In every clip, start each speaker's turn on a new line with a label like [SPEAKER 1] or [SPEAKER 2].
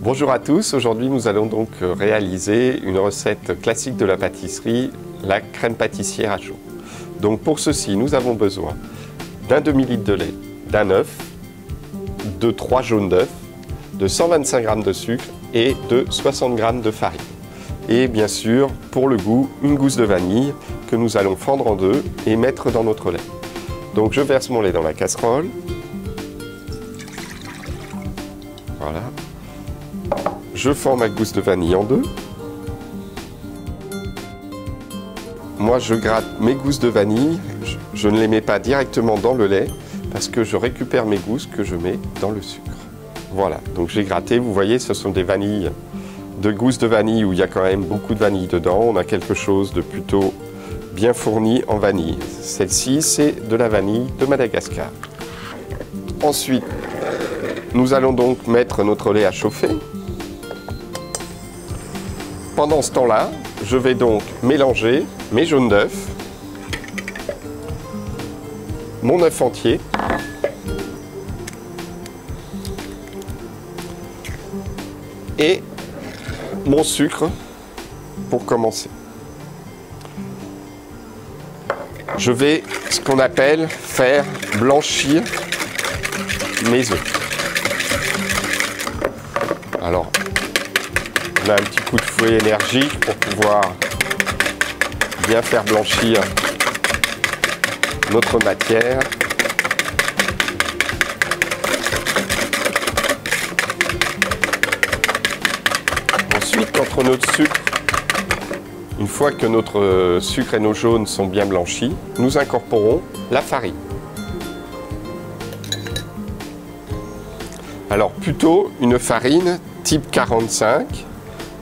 [SPEAKER 1] Bonjour à tous, aujourd'hui nous allons donc réaliser une recette classique de la pâtisserie, la crème pâtissière à chaud. Donc pour ceci, nous avons besoin d'un demi-litre de lait, d'un œuf, de 3 jaunes d'œufs, de 125 g de sucre et de 60 g de farine. Et bien sûr, pour le goût, une gousse de vanille que nous allons fendre en deux et mettre dans notre lait. Donc je verse mon lait dans la casserole. Voilà. Je fends ma gousse de vanille en deux. Moi, je gratte mes gousses de vanille. Je ne les mets pas directement dans le lait parce que je récupère mes gousses que je mets dans le sucre. Voilà, donc j'ai gratté. Vous voyez, ce sont des vanilles, de gousses de vanille où il y a quand même beaucoup de vanille dedans. On a quelque chose de plutôt bien fourni en vanille. Celle-ci, c'est de la vanille de Madagascar. Ensuite, nous allons donc mettre notre lait à chauffer. Pendant ce temps-là, je vais donc mélanger mes jaunes d'œufs, mon œuf entier, et mon sucre pour commencer. Je vais, ce qu'on appelle, faire blanchir mes œufs. Alors, on a un petit coup de fouet énergique pour pouvoir bien faire blanchir notre matière. Ensuite, entre notre sucre, une fois que notre sucre et nos jaunes sont bien blanchis, nous incorporons la farine. Alors plutôt une farine type 45,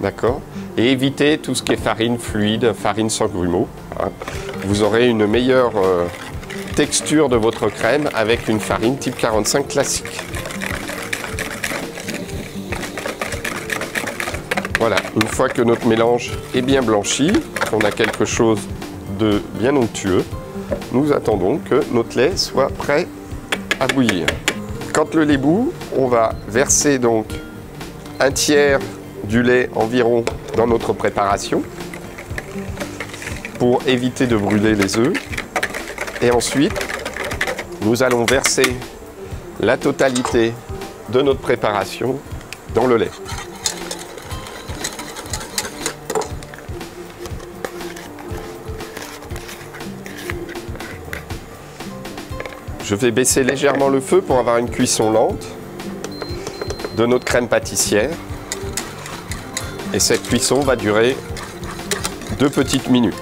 [SPEAKER 1] d'accord, et évitez tout ce qui est farine fluide, farine sans grumeaux. Hein. Vous aurez une meilleure texture de votre crème avec une farine type 45 classique. Voilà, une fois que notre mélange est bien blanchi, qu'on a quelque chose de bien onctueux, nous attendons que notre lait soit prêt à bouillir. Quand le lait bout, on va verser donc un tiers du lait environ dans notre préparation pour éviter de brûler les œufs. Et ensuite, nous allons verser la totalité de notre préparation dans le lait. Je vais baisser légèrement le feu pour avoir une cuisson lente de notre crème pâtissière. Et cette cuisson va durer 2 petites minutes.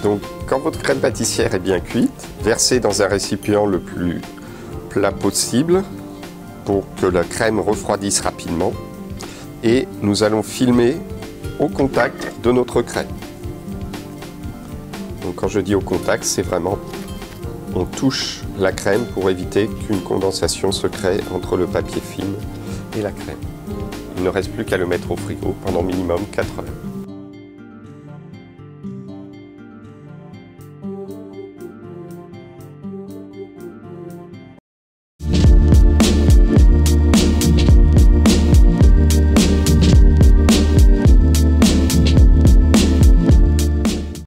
[SPEAKER 1] Donc, quand votre crème pâtissière est bien cuite, versez dans un récipient le plus plat possible pour que la crème refroidisse rapidement. Et nous allons filmer au contact de notre crème. Donc, quand je dis au contact, c'est vraiment on touche la crème pour éviter qu'une condensation se crée entre le papier film et la crème. Il ne reste plus qu'à le mettre au frigo pendant minimum 4 heures.